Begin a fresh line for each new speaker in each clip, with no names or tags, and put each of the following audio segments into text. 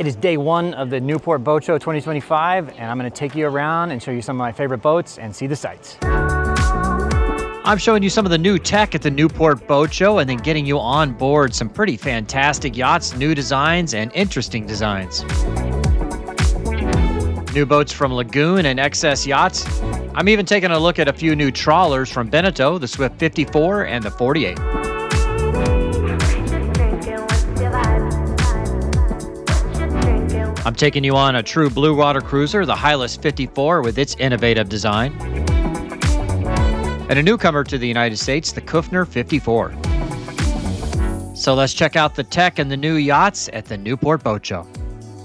It is day one of the Newport Boat Show 2025, and I'm going to take you around and show you some of my favorite boats and see the sights.
I'm showing you some of the new tech at the Newport Boat Show and then getting you on board some pretty fantastic yachts, new designs, and interesting designs. New boats from Lagoon and Hylas Yachts. I'm even taking a look at a few new trawlers from Beneteau, the Swift 54 and the 48. I'm taking you on a true blue water cruiser, the Hylas 54 with its innovative design. And a newcomer to the United States, the Kufner 54. So let's check out the tech and the new yachts at the Newport Boat Show.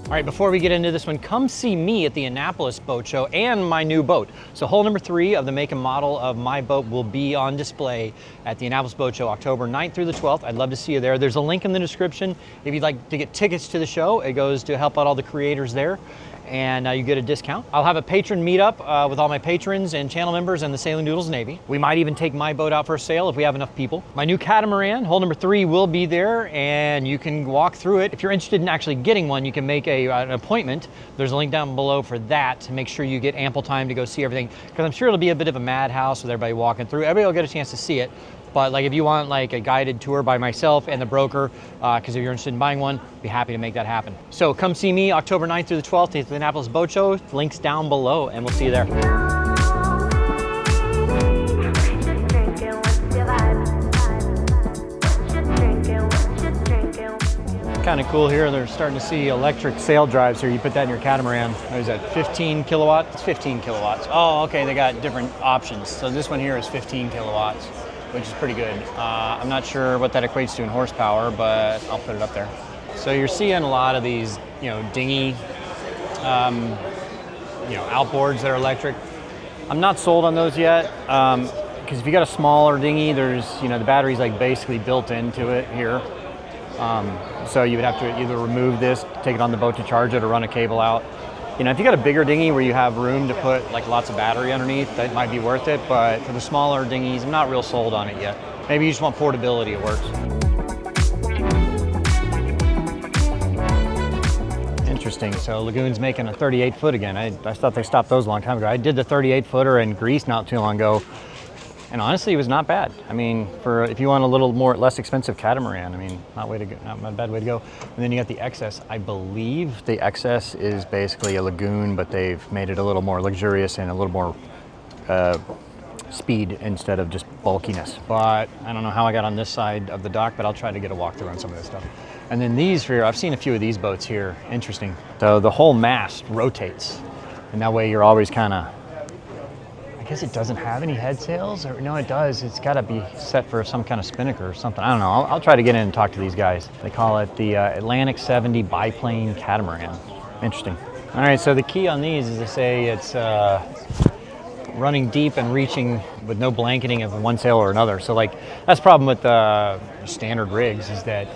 All right, before we get into this one, come see me at the Annapolis Boat Show and my new boat. So hull number 3 of the make and model of my boat will be on display at the Annapolis Boat Show, October 9th through the 12th. I'd love to see you there. There's a link in the description. If you'd like to get tickets to the show, it goes to help out all the creators there, and you get a discount. I'll have a patron meetup with all my patrons and channel members and the Sailing Doodles Navy. We might even take my boat out for a sail if we have enough people. My new catamaran, hull number 3, will be there, and you can walk through it. If you're interested in actually getting one, you can make an appointment. There's a link down below for that to make sure you get ample time to go see everything, because I'm sure it'll be a bit of a madhouse with everybody walking through. Everybody will get a chance to see it. But like if you want like a guided tour by myself and the broker, because if you're interested in buying one, be happy to make that happen. So come see me October 9th through the 12th at the Annapolis Boat Show. Links down below, and we'll see you there. Kind of cool here. They're starting to see electric sail drives here. You put that in your catamaran. What is that, 15 kilowatts? It's 15 kilowatts. Oh, okay, they got different options. So this one here is 15 kilowatts, which is pretty good. I'm not sure what that equates to in horsepower, but I'll put it up there. So you're seeing a lot of these, dinghy, outboards that are electric. I'm not sold on those yet, because if you got a smaller dinghy, there's, the battery's like basically built into it here. So you would have to either remove this, take it on the boat to charge it, or run a cable out. If you got a bigger dinghy where you have room to put like lots of battery underneath, that might be worth it. But for the smaller dinghies, I'm not real sold on it yet. Maybe you just want portability, it works. Interesting. So Lagoon's making a 38 foot again. I thought they stopped those a long time ago. I did the 38 footer in Greece not too long ago, and honestly, it was not bad. I mean, if you want a little less expensive catamaran, not a bad way to go. And then you got the XS. I believe the XS is basically a Lagoon, but they've made it a little more luxurious and a little more speed instead of just bulkiness. But I don't know how I got on this side of the dock, but I'll try to get a walkthrough on some of this stuff. And then these here, I've seen a few of these boats here. Interesting. So the whole mast rotates, and that way you're always kind of, I guess it doesn't have any head sails, or no, it does. It's got to be set for some kind of spinnaker or something. I don't know. I'll try to get in and talk to these guys. They call it the Atlantic 70 biplane catamaran. Interesting. All right, so the key on these is they say it's running deep and reaching with no blanketing of one sail or another. So like that's the problem with standard rigs, is that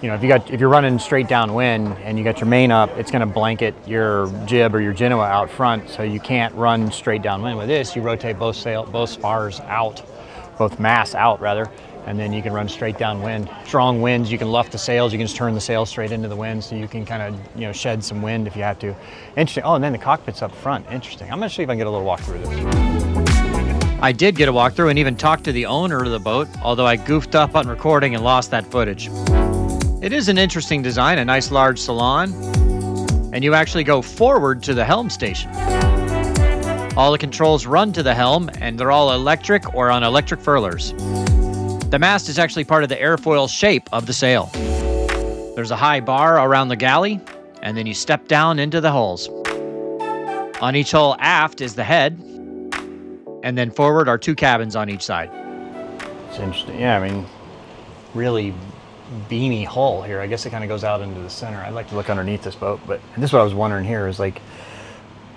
if you're running straight downwind and you got your main up, it's going to blanket your jib or your genoa out front, so you can't run straight downwind. With this, you rotate both spars out, both masts out rather, and then you can run straight downwind. Strong winds, you can luff the sails, you can just turn the sails straight into the wind, so you can kind of shed some wind if you have to. Interesting. Oh, and then the cockpit's up front. Interesting. I'm going to see if I can get a little walk through this.
I did get a walkthrough and even talked to the owner of the boat, although I goofed up on recording and lost that footage. It is an interesting design, a nice large salon, and you actually go forward to the helm station. All the controls run to the helm, and they're all electric or on electric furlers. The mast is actually part of the airfoil shape of the sail. There's a high bar around the galley, and then you step down into the hulls. On each hull aft is the head, and then forward are 2 cabins on each side.
It's interesting. Yeah, really beamy hull here. I guess it kind of goes out into the center. I'd like to look underneath this boat, but this is what I was wondering here is like,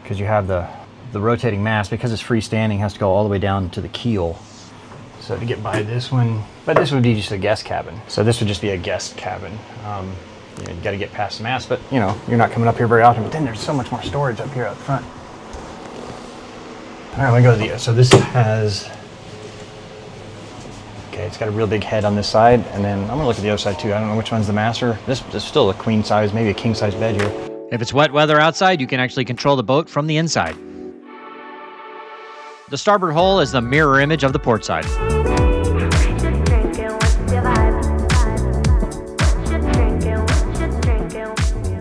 because you have the rotating mast, because it's freestanding, has to go all the way down to the keel. So to get by this one, but this would be just a guest cabin. So this would just be a guest cabin. You got to get past the mast, but you're not coming up here very often. But then there's so much more storage up here up front. All right, let me go to the. So this has. Okay, it's got a real big head on this side, and then I'm gonna look at the other side too. I don't know which one's the master. This is still a queen size, maybe a king size bed here.
If it's wet weather outside, you can actually control the boat from the inside. The starboard hull is the mirror image of the port side.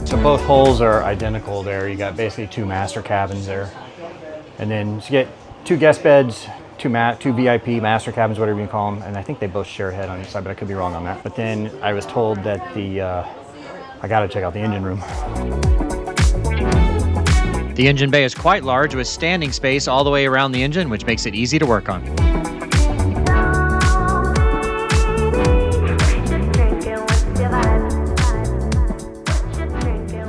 So both hulls are identical there. You got basically two master cabins there. And then you get two guest beds, two VIP master cabins, whatever you call them, and I think they both share a head on each side, but I could be wrong on that. But then I was told that I gotta check out the engine room.
The engine bay is quite large with standing space all the way around the engine, which makes it easy to work on.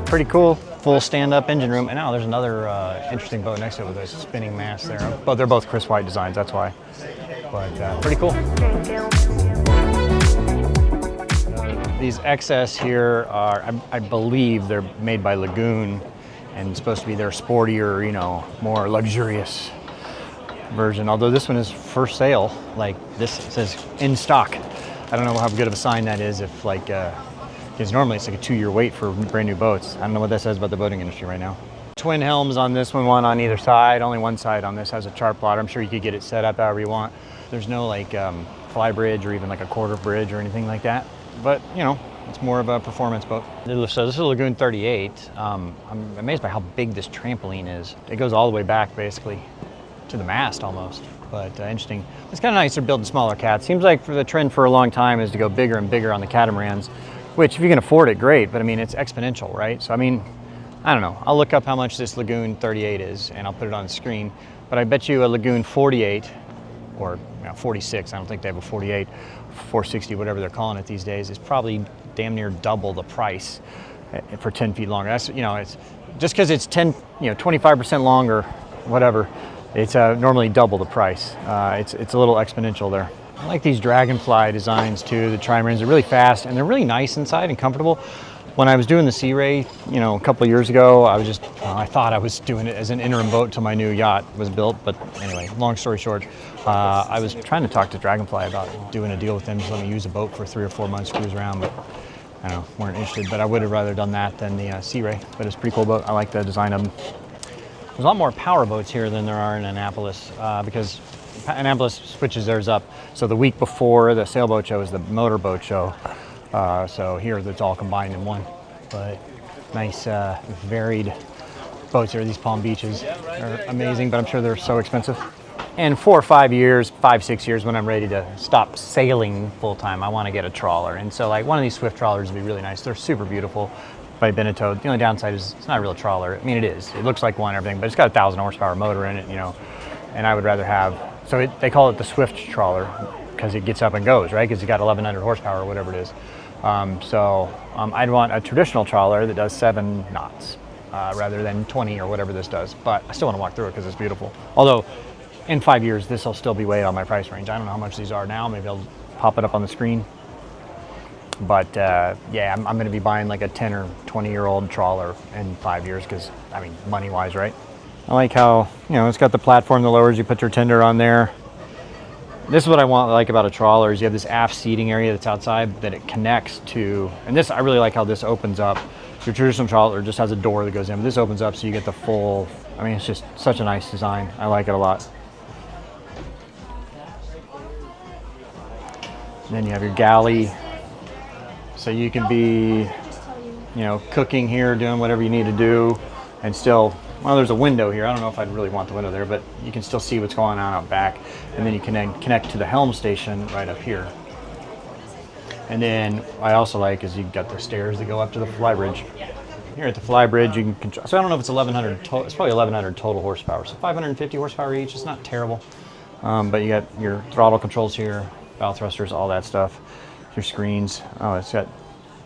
Pretty cool, full stand-up engine room. And now there's another interesting boat next to it with a spinning mast there. But they're both Chris White designs, that's why. But pretty cool. These XS here are, I believe they're made by Lagoon and supposed to be their sportier, you know, more luxurious version. Although this one is for sale, like this says in stock. I don't know how good of a sign that is if like, because normally it's like a 2-year wait for brand new boats. I don't know what that says about the boating industry right now. Twin helms on this one on either side. Only one side on this has a chart plotter. I'm sure you could get it set up however you want. There's no like fly bridge or even like a quarter bridge or anything like that. But you know, it's more of a performance boat. So this is a Lagoon 38. I'm amazed by how big this trampoline is. It goes all the way back basically to the mast almost. But interesting. It's kind of nice they're building smaller cats. Seems like for the trend for a long time is to go bigger and bigger on the catamarans. Which, if you can afford it, great, but I mean, it's exponential, right? So, I mean, I don't know. I'll look up how much this Lagoon 38 is, and I'll put it on the screen. But I bet you a Lagoon 48, or 46, I don't think they have a 48, 460, whatever they're calling it these days, is probably damn near double the price for 10 feet longer. That's, you know, it's just because it's 25% longer, whatever, it's normally double the price. It's a little exponential there. I like these Dragonfly designs too. The trimarans are really fast and they're really nice inside and comfortable. When I was doing the Sea Ray, you know, a couple of years ago, I thought I was doing it as an interim boat till my new yacht was built. But anyway, long story short, I was trying to talk to Dragonfly about doing a deal with them to let me use a boat for 3 or 4 months, cruise around, but I don't know, weren't interested. But I would have rather done that than the Sea Ray. But it's a pretty cool boat. I like the design of them. There's a lot more power boats here than there are in Annapolis because Annapolis switches theirs up. So the week before the sailboat show is the motor boat show. So here it's all combined in one. But nice varied boats here. These Palm Beaches are amazing, but I'm sure they're so expensive. And 4 or 5 years, 5, 6 years when I'm ready to stop sailing full time, I want to get a trawler. And so like one of these Swift trawlers would be really nice. They're super beautiful by Beneteau. The only downside is it's not a real trawler. I mean, it is. It looks like one and everything, but it's got a 1,000 horsepower motor in it, you know. And I would rather have, so they call it the Swift Trawler because it gets up and goes, right? Because it's got 1,100 horsepower or whatever it is. I'd want a traditional trawler that does 7 knots rather than 20 or whatever this does. But I still want to walk through it because it's beautiful. Although in 5 years, this will still be way out of my price range. I don't know how much these are now. Maybe I'll pop it up on the screen. But yeah, I'm going to be buying like a 10 or 20-year-old trawler in 5 years because, I mean, money-wise, right? I like how, you know, it's got the platform that lowers, you put your tender on there. This is what I like about a trawler is you have this aft seating area that's outside that it connects to, and this, I really like how this opens up. Your traditional trawler just has a door that goes in, but this opens up so you get the full, I mean, it's just such a nice design. I like it a lot. And then you have your galley, so you can be, you know, cooking here, doing whatever you need to do, and still, well, there's a window here. I don't know if I'd really want the window there, but you can still see what's going on out back. And then you can connect to the helm station right up here. And then I also like is you've got the stairs that go up to the fly bridge. Here at the fly bridge, you can control. So I don't know if it's 1,100. It's probably 1,100 total horsepower. So 550 horsepower each. It's not terrible. But you got your throttle controls here, bow thrusters, all that stuff. Your screens. Oh, it's got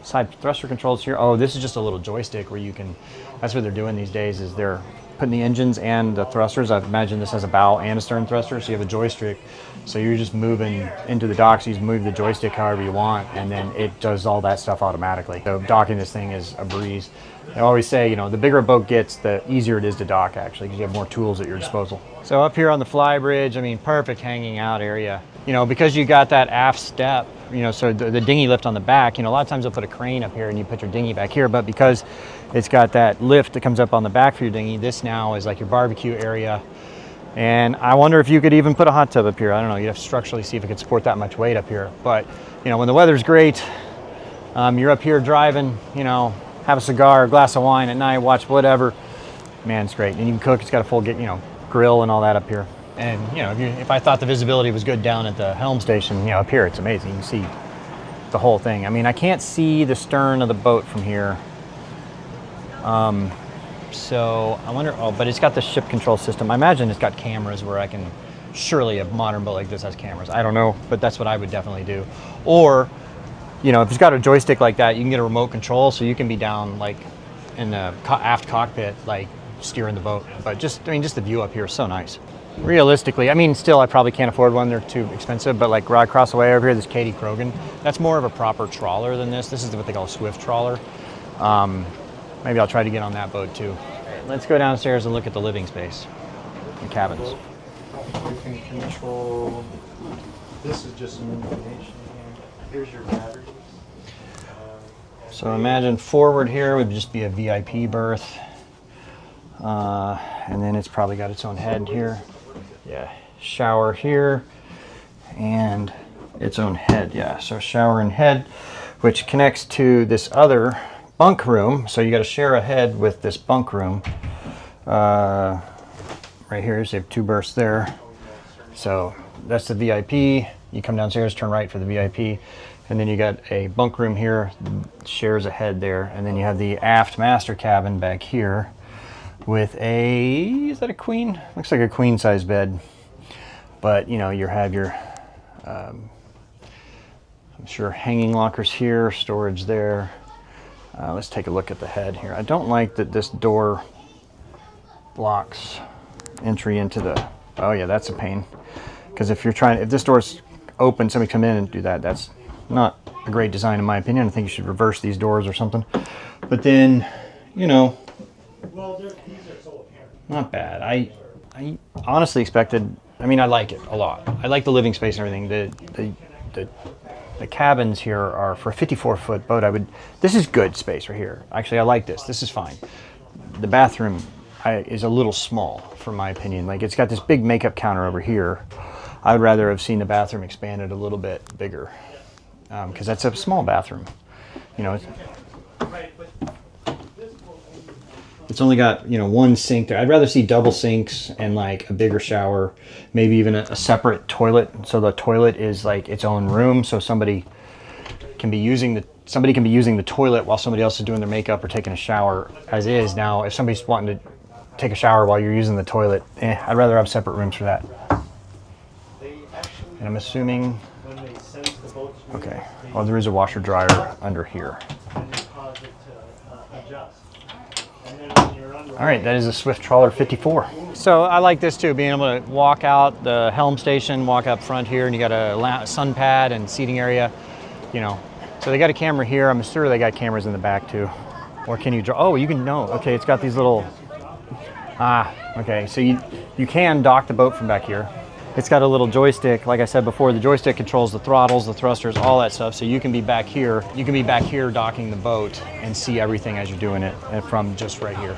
side thruster controls here. Oh, this is just a little joystick where you can, that's what they're doing these days is they're putting the engines and the thrusters. I imagine this has a bow and a stern thruster, so you have a joystick. So you're just moving into the docks, you just move the joystick however you want, and then it does all that stuff automatically. So docking this thing is a breeze. I always say, you know, the bigger a boat gets, the easier it is to dock, actually, because you have more tools at your disposal. So up here on the fly bridge, I mean, perfect hanging out area. You know, because you got that aft step, you know, so the dinghy lift on the back, you know, a lot of times they'll put a crane up here and you put your dinghy back here, but because it's got that lift that comes up on the back for your dinghy, this now is like your barbecue area. And I wonder if you could even put a hot tub up here. I don't know, you'd have to structurally see if it could support that much weight up here. But, you know, when the weather's great, you're up here driving, you know, have a cigar, a glass of wine at night, watch whatever. Man, it's great. And you can cook, it's got a full, you know, grill and all that up here. And, you know, if I thought the visibility was good down at the helm station, you know, up here it's amazing. You can see the whole thing. I mean, I can't see the stern of the boat from here. So I wonder, oh, but it's got the ship control system. I imagine it's got cameras where I can, surely a modern boat like this has cameras. I don't know, but that's what I would definitely do. Or, you know, if it's got a joystick like that, you can get a remote control so you can be down like in the aft cockpit, like steering the boat. But just, I mean, just the view up here is so nice. Realistically, I mean, still, I probably can't afford one. They're too expensive, but like right across the way over here, this Katie Krogan, that's more of a proper trawler than this. This is what they call a Swift Trawler. Maybe I'll try to get on that boat too. Let's go downstairs and look at the living space, the cabins.
You can control, this is just some information. Here's your batteries.
So imagine forward here would just be a VIP berth. And then it's probably got its own head here. Yeah, shower here and its own head. Yeah, so shower and head, which connects to this other bunk room. So you got to share a head with this bunk room. Right here, so you have two berths there. So that's the VIP. You come downstairs, turn right for the VIP. And then you got a bunk room here, shares a head there. And then you have the aft master cabin back here with a, is that a queen? Looks like a queen size bed. But you know, you have your, I'm sure hanging lockers here, storage there. Let's take a look at the head here. I don't like that this door blocks entry into the, oh yeah, that's a pain. Because if you're trying, if this door's open, somebody come in and do that, that's not a great design in my opinion. I think you should reverse these doors or something. But then, you know, not bad. I honestly expected, I mean, I like it a lot. I like the living space and everything. The cabins here are for a 54-foot boat. This is good space right here. Actually, I like this. This is fine. The bathroom is a little small, for my opinion. Like, it's got this big makeup counter over here. I would rather have seen the bathroom expanded a little bit bigger, because that's a small bathroom. You know, it's only got, you know, one sink there. I'd rather see double sinks and like a bigger shower, maybe even a separate toilet. So the toilet is like its own room, so somebody can be using the toilet while somebody else is doing their makeup or taking a shower as is. Now, if somebody's wanting to take a shower while you're using the toilet, I'd rather have separate rooms for that. And I'm assuming, okay, well, there is a washer dryer under here. All right, that is a Swift Trawler 54. So I like this too, being able to walk out the helm station, walk up front here, and you got a sun pad and seating area, you know. So they got a camera here. I'm sure they got cameras in the back too. Or can you draw? Oh, you can, no, okay, it's got these little, okay, so you can dock the boat from back here. It's got a little joystick. Like I said before, the joystick controls the throttles, the thrusters, all that stuff. So you can be back here. You can be back here docking the boat and see everything as you're doing it from just right here.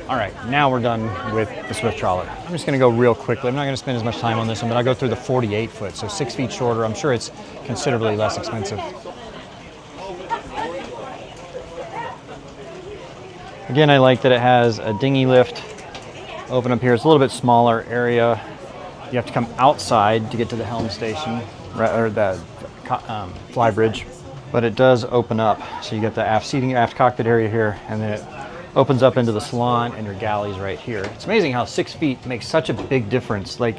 All right, now we're done with the Swift Trawler. I'm just gonna go real quickly. I'm not gonna spend as much time on this one, but I'll go through the 48 foot, so 6 feet shorter. I'm sure it's considerably less expensive. Again, I like that it has a dinghy lift. Open up here, it's a little bit smaller area. You have to come outside to get to the helm station, or the fly bridge, but it does open up. So you get the aft seating, aft cockpit area here, and then it opens up into the salon and your galleys right here. It's amazing how 6 feet makes such a big difference. Like,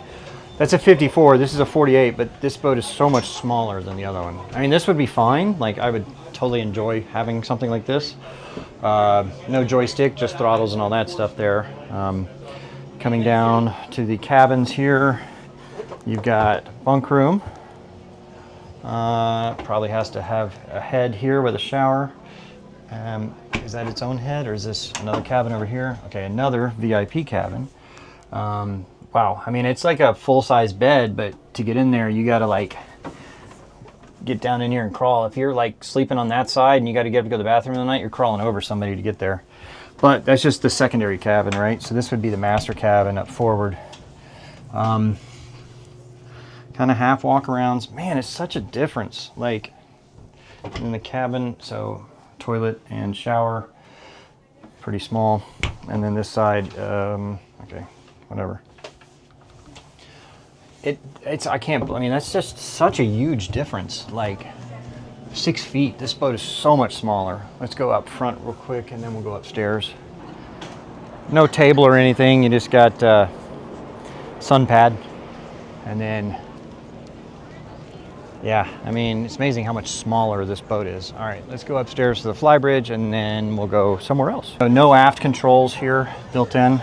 that's a 54, this is a 48, but this boat is so much smaller than the other one. I mean, this would be fine. Like, I would totally enjoy having something like this. No joystick, just throttles and all that stuff there. Coming down to the cabins here, you've got bunk room. Probably has to have a head here with a shower. is that its own head, or is this another cabin over here? Okay, another VIP cabin. Wow, I mean, it's like a full-size bed, but to get in there, you gotta like get down in here and crawl. If you're like sleeping on that side and you gotta get up to go to the bathroom in the night, you're crawling over somebody to get there. But that's just the secondary cabin, right? So this would be the master cabin up forward. Kind of half walk-arounds. Man, it's such a difference. Like in the cabin, so toilet and shower, pretty small. And then this side, okay, whatever. I mean, that's just such a huge difference. Like 6 feet, this boat is so much smaller. Let's go up front real quick and then we'll go upstairs. No table or anything, you just got sun pad. And then, yeah, I mean, it's amazing how much smaller this boat is. All right, let's go upstairs to the flybridge and then we'll go somewhere else. So no aft controls here built in,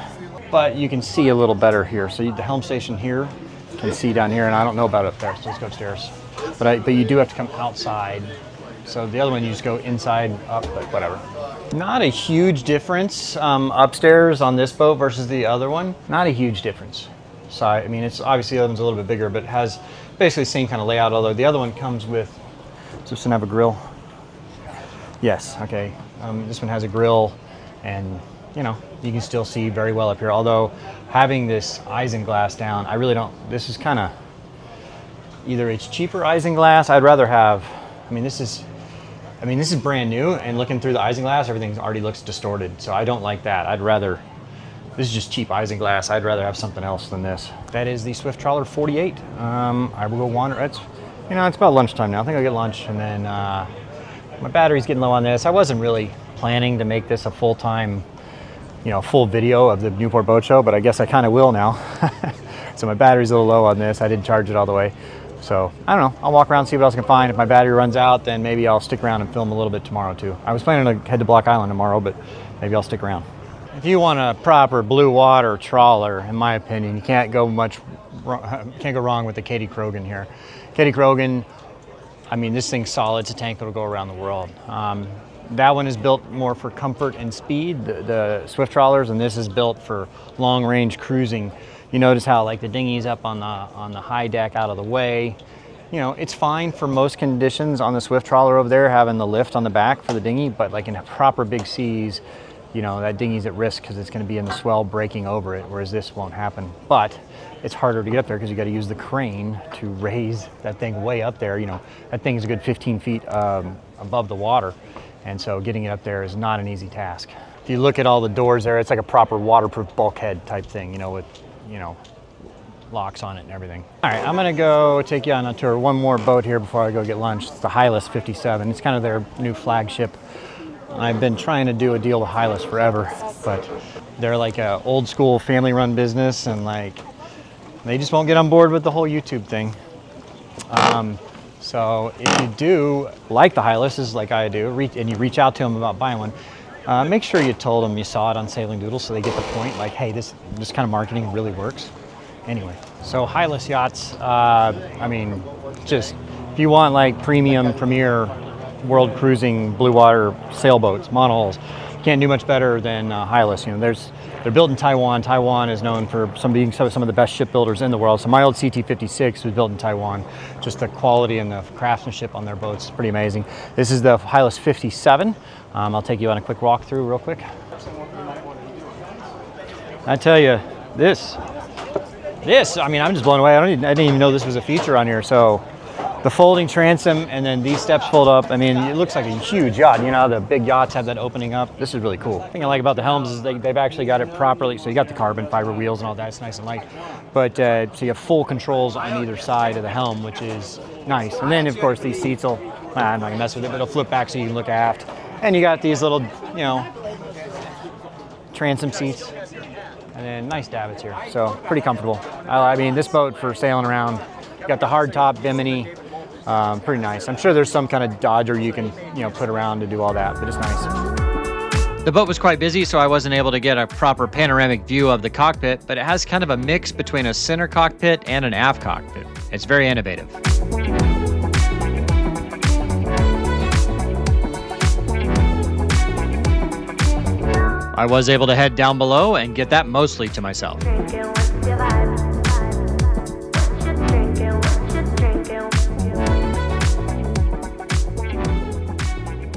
but you can see a little better here. So the helm station here, you can see down here, and I don't know about up there, so let's go upstairs. But you do have to come outside. So the other one, you just go inside, up, but whatever. Not a huge difference upstairs on this boat versus the other one. Not a huge difference. So, I mean, it's obviously the other one's a little bit bigger, but it has basically the same kind of layout, although the other one comes with, does this one have a grill? Yes, okay. This one has a grill, and you know, you can still see very well up here. Although having this isinglass down, I really don't, this is kind of, either it's cheaper isinglass, I'd rather have, I mean, this is brand new, and looking through the isinglass, everything already looks distorted. So I don't like that. I'd rather, this is just cheap isinglass. I'd rather have something else than this. That is the Swift Trawler 48. I will go wander, it's about lunchtime now. I think I'll get lunch, and then my battery's getting low on this. I wasn't really planning to make this a full-time, full video of the Newport Boat Show, but I guess I kind of will now. So my battery's a little low on this. I didn't charge it all the way. So I don't know, I'll walk around, see what else I can find. If my battery runs out, then maybe I'll stick around and film a little bit tomorrow too. I was planning to head to Block Island tomorrow, but maybe I'll stick around. If you want a proper blue water trawler, in my opinion, you can't go wrong with the Katie Krogan here. Katie Krogan, I mean, this thing's solid. It's a tank that'll go around the world. That one is built more for comfort and speed, the Swift Trawlers, and this is built for long-range cruising. You notice how like the dinghy's up on the high deck out of the way. It's fine for most conditions on the Swift Trawler over there, having the lift on the back for the dinghy, but like in proper big seas, that dinghy's at risk because it's going to be in the swell breaking over it, whereas this won't happen. But it's harder to get up there because you got to use the crane to raise that thing way up there. That thing's a good 15 feet above the water. And so getting it up there is not an easy task. If you look at all the doors there, it's like a proper waterproof bulkhead type thing, with, locks on it and everything. All right, I'm gonna go take you on a tour. One more boat here before I go get lunch. It's the Hylas 57. It's kind of their new flagship. I've been trying to do a deal with Hylas forever, but they're like a old school family run business, and like, they just won't get on board with the whole YouTube thing. So if you do like the Hylas, like I do, and you reach out to them about buying one, make sure you told them you saw it on Sailing Doodles so they get the point, like, hey, this kind of marketing really works. Anyway, so Hylas Yachts, I mean, just, if you want like premium, premier, world cruising, blue water sailboats, monohulls, you can't do much better than Hylas. They're built in Taiwan. Taiwan is known for being some of the best shipbuilders in the world. So my old CT-56 was built in Taiwan. Just the quality and the craftsmanship on their boats is pretty amazing. This is the Hylas 57. I'll take you on a quick walkthrough real quick. I tell you, this, I mean, I'm just blown away. I didn't even know this was a feature on here. So the folding transom, and then these steps fold up. I mean, it looks like a huge yacht. The big yachts have that opening up. This is really cool. The thing I like about the helms is they've actually got it properly. So you got the carbon fiber wheels and all that. It's nice and light. But so you have full controls on either side of the helm, which is nice. And then, of course, these seats will, I'm not gonna mess with it, but it'll flip back so you can look aft. And you got these little, transom seats. And then nice davits here. So pretty comfortable. I mean, this boat for sailing around, you got the hard top bimini. Pretty nice. I'm sure there's some kind of Dodger you can, put around to do all that, but it's nice.
The boat was quite busy, so I wasn't able to get a proper panoramic view of the cockpit, but it has kind of a mix between a center cockpit and an aft cockpit. It's very innovative. I was able to head down below and get that mostly to myself.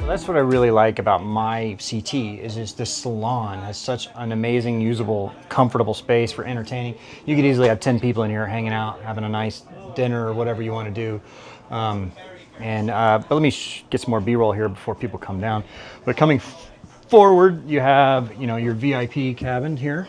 That's what I really like about my CT is just this salon has such an amazing, usable, comfortable space for entertaining. You could easily have 10 people in here hanging out, having a nice dinner or whatever you want to do. But let me get some more B-roll here before people come down. But coming forward, you have, you know, your VIP cabin here,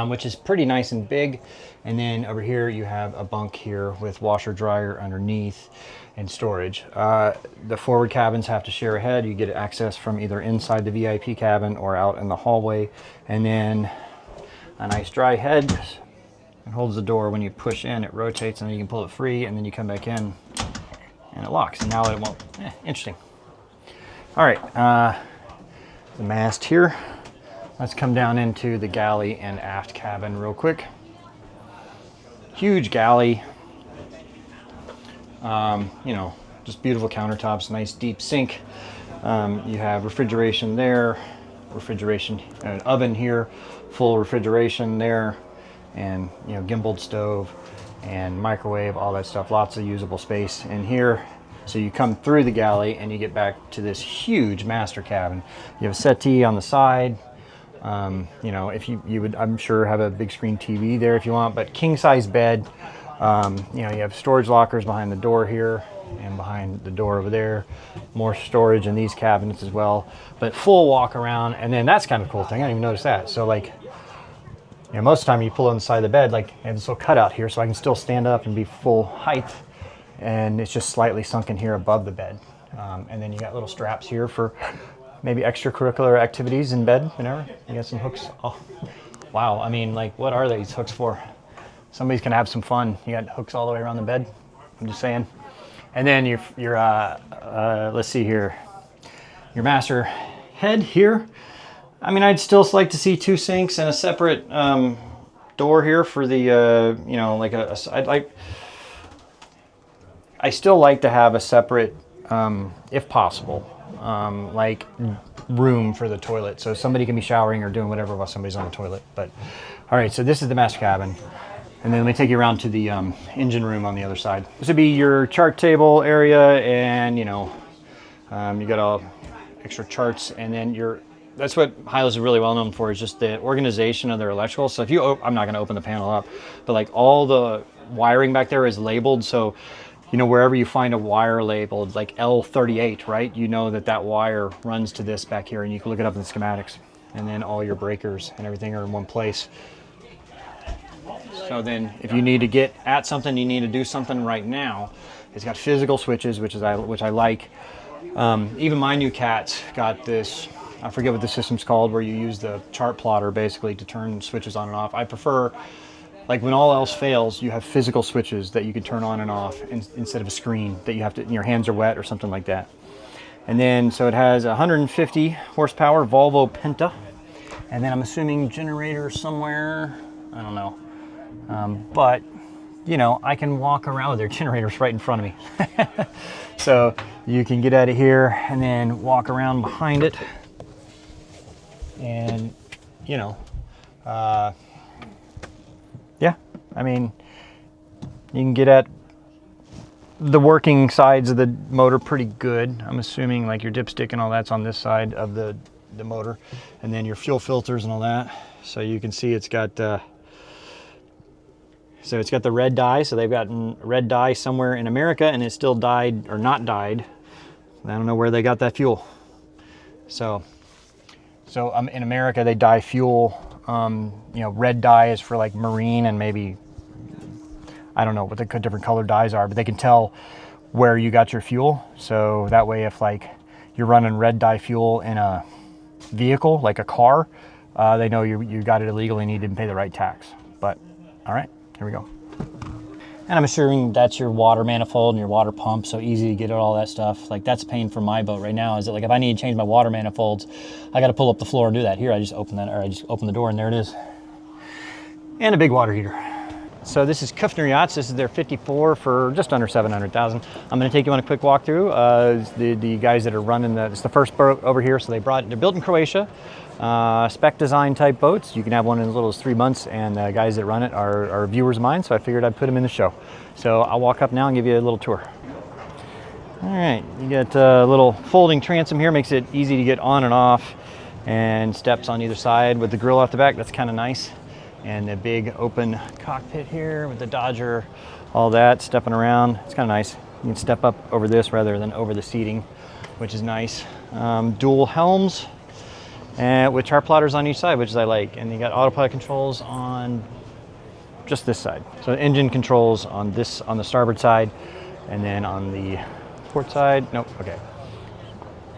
which is pretty nice and big. And then over here you have a bunk here with washer dryer underneath and storage. The forward cabins have to share a head. You get access from either inside the VIP cabin or out in the hallway. And then a nice dry head. It holds the door. When you push in, it rotates and then you can pull it free, and then you come back in and it locks. And now it won't. Interesting. All right, the mast here. Let's come down into the galley and aft cabin real quick. Huge galley. You know, just beautiful countertops, nice deep sink. You have refrigeration there, refrigeration, an oven here, full refrigeration there, and you know, gimbaled stove and microwave, all that stuff. Lots of usable space in here. So you come through the galley and you get back to this huge master cabin. You have a settee on the side. You know, if you would, I'm sure, have a big screen TV there if you want, but king size bed. You know, you have storage lockers behind the door here and behind the door over there. More storage in these cabinets as well, but full walk around. And then that's kind of a cool thing. I didn't even notice that. So like, you know, most of the time you pull on the side of the bed, like I have this little cutout here so I can still stand up and be full height. And it's just slightly sunken here above the bed. And then you got little straps here for maybe extracurricular activities in bed, whatever. You got some hooks. Oh, wow. I mean, like, what are these hooks for? Somebody's gonna have some fun. You got hooks all the way around the bed. I'm just saying. And then your let's see here, your master head here. I mean, I'd still like to see 2 sinks and a separate door here for the, you know, like I still like to have a separate, if possible, like room for the toilet, so somebody can be showering or doing whatever while somebody's on the toilet. But all right, so this is the master cabin, and then let me take you around to the engine room on the other side. This would be your chart table area, and you know, you got all extra charts, and then that's what Hylas is really well known for, is just the organization of their electrical. So if you, I'm not going to open the panel up, but like all the wiring back there is labeled, so you know, wherever you find a wire labeled like L38, right? You know that that wire runs to this back here, and you can look it up in the schematics. And then all your breakers and everything are in one place. So then if you need to get at something, you need to do something right now, it's got physical switches, which I like. Even my new cat's got this, I forget what the system's called, where you use the chart plotter basically to turn switches on and off. I prefer, like when all else fails, you have physical switches that you can turn on and off instead of a screen that you have to, your hands are wet or something like that. And then, so it has 150 horsepower Volvo Penta. And then I'm assuming generator somewhere, I don't know. But, you know, I can walk around with their generators right in front of me. So you can get out of here and then walk around behind it. And, you know, yeah, I mean, you can get at the working sides of the motor pretty good. I'm assuming like your dipstick and all that's on this side of the motor, and then your fuel filters and all that. So you can see it's got, so it's got the red dye. So they've gotten red dye somewhere in America, and it's still dyed or not dyed. I don't know where they got that fuel. So in America they dye fuel. You know, red dye is for like marine, and maybe, I don't know what the different color dyes are, but they can tell where you got your fuel. So that way, if like you're running red dye fuel in a vehicle, like a car, they know you got it illegally and you didn't pay the right tax. But all right, here we go. And I'm assuming that's your water manifold and your water pump, so easy to get at all that stuff. Like that's a pain for my boat right now, is that like if I need to change my water manifolds, I got to pull up the floor and do that. Here I just open that, or I just open the door and there it is. And a big water heater. So this is Kufner Yachts. This is their 54 for just under 700,000. I'm going to take you on a quick walkthrough. The guys that are running it's the first boat over here. So they're built in Croatia. Spec design type boats. You can have one in as little as 3 months, and the guys that run it are viewers of mine, so I figured I'd put them in the show. So I'll walk up now and give you a little tour. All right, you got a little folding transom here, makes it easy to get on and off, and steps on either side with the grill off the back. That's kind of nice. And the big open cockpit here with the Dodger, all that, stepping around. It's kind of nice. You can step up over this rather than over the seating, which is nice. Dual helms. And with chart plotters on each side, which I like. And you got autopilot controls on just this side. So engine controls on the starboard side, and then on the port side, nope, okay.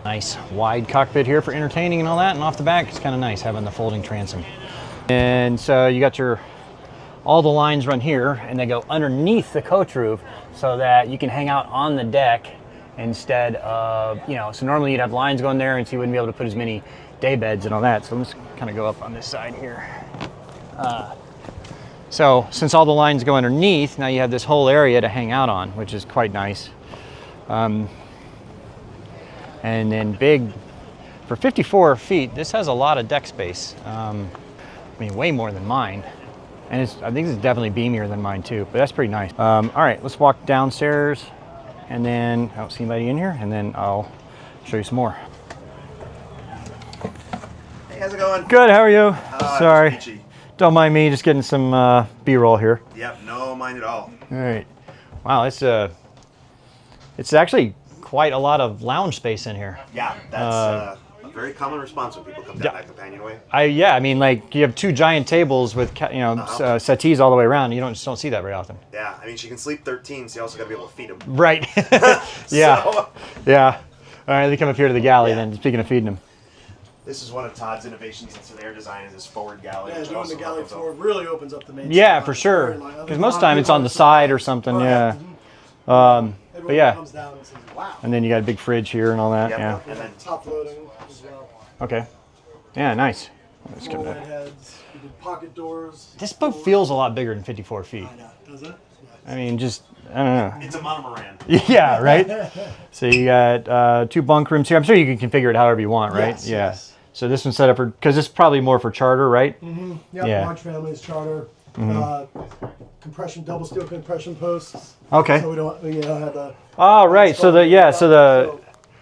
Nice wide cockpit here for entertaining and all that, and off the back, it's kind of nice having the folding transom. And so you got all the lines run here, and they go underneath the coach roof so that you can hang out on the deck instead of, so normally you'd have lines going there, and so you wouldn't be able to put as many day beds and all that. So let's kind of go up on this side here. So since all the lines go underneath, now you have this whole area to hang out on, which is quite nice. And then big, for 54 feet, this has a lot of deck space. I mean, way more than mine. And I think this is definitely beamier than mine too, but that's pretty nice. All right, let's walk downstairs, and then I don't see anybody in here, and then I'll show you some more.
How's it going?
Good, how are you? Sorry.
Peachy.
Don't mind me, just getting some B-roll here.
Yep, no mind at all.
All right. Wow, it's actually quite a lot of lounge space in here.
Yeah, that's a very common response when people come down that companionway.
I mean, like, you have two giant tables with settees all the way around. You just don't see that very often.
Yeah, I mean, she can sleep 13, so you also got to be able to feed them.
Right. Yeah.
So,
yeah. All right, they come up here to the galley then, speaking of feeding them.
this is one of Todd's innovations into their design, is this forward galley.
Yeah, doing the galley forward really opens up the main.
Yeah, for sure. Because most of the time it's on the side or something.
Right.
Yeah. But yeah.
Comes down and says, wow.
And then you got a big fridge here and all that.
Yep.
Yeah.
And then
Top loading as well.
Okay. Yeah, nice. Let's get
Roll
that.
heads. We did pocket doors.
This boat feels a lot bigger than 54 feet.
I know. Does it?
I mean, just, I don't know.
it's a monomoran.
Yeah, right? So you got 2 bunk rooms here. I'm sure you can configure it however you want, right?
Yes,
yeah.
yes.
So this one's set up for, because it's probably more for charter, right?
Mm-hmm. Yep,
Yeah.
large families, charter. Compression, double steel compression posts.
Okay.
So we don't, have the.
Oh, right. So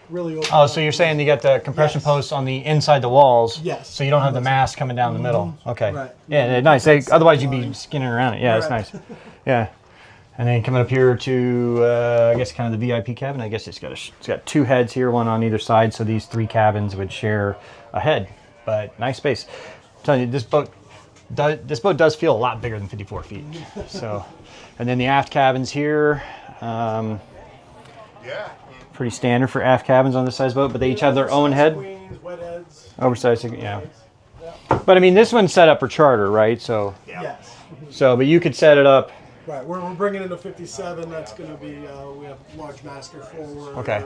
Really open.
oh, so you're saying you got the compression
Yes.
posts on the inside the walls.
Yes.
So you don't have the mast coming down the middle. Okay.
Right.
Yeah, nice. Otherwise you'd be skinning around it. Yeah, that's
Right.
nice. Yeah. And then coming up here to, I guess, kind of the VIP cabin. I guess it's got 2 heads here, one on either side. So these 3 cabins would share a head, but nice space. I'm telling you, this boat does feel a lot bigger than 54 feet. So, and then the aft cabins here. Pretty standard for aft cabins on this size boat, but they each have their own head.
Queens, wet heads.
Oversized, yeah. But I mean, this one's set up for charter, right? So,
Yeah.
Yes.
but you could set it up.
Right, we're bringing in a 57. That's going to be we have large master forward.
Okay.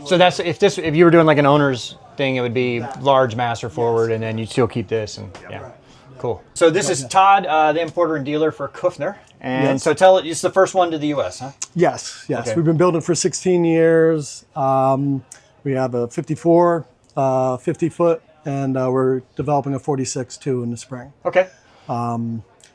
So that's if you were doing like an owner's thing, it would be large master forward, and then you'd still keep this, and yeah,
Right.
cool. So this is Todd, the importer and dealer for Kufner, and
Yes.
so it's the first one to the U.S., huh?
Yes.
Okay.
We've been building for 16 years. We have a 54, 50 foot, and we're developing a 46 too in the spring.
Okay.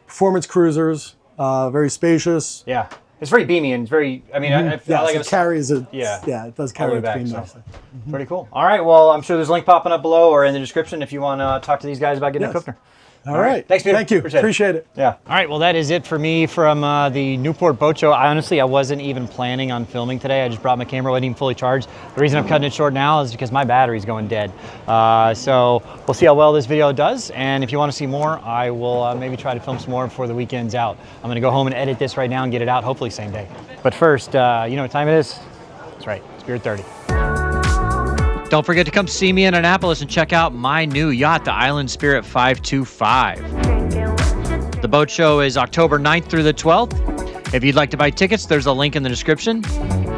Performance cruisers, very spacious.
Yeah, it's very beamy and it's very. I mean, I
Yes,
like
it carries it.
Yeah.
Yeah, it does
all the
carry
way
its
back,
beam
so.
nicely.
Pretty cool. All right. Well, I'm sure there's a link popping up below or in the description if you want to talk to these guys about getting a
Yes.
Kufner.
All right.
Thanks, Peter.
Thank you. Appreciate it.
Yeah. All right. Well, that is it for me from the Newport Boat Show. I wasn't even planning on filming today. I just brought my camera, wasn't even fully charged. The reason I'm cutting it short now is because my battery's going dead. So we'll see how well this video does. And if you want to see more, I will maybe try to film some more before the weekend's out. I'm going to go home and edit this right now and get it out, hopefully same day. But first, you know what time it is? That's right. It's Beer 30.
Don't forget to come see me in Annapolis and check out my new yacht, the Island Spirit 525. The boat show is October 9th through the 12th. If you'd like to buy tickets, there's a link in the description.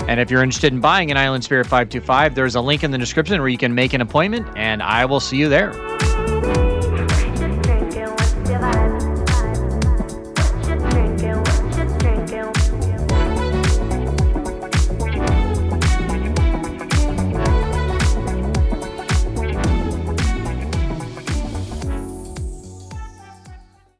And if you're interested in buying an Island Spirit 525, there's a link in the description where you can make an appointment, and I will see you there.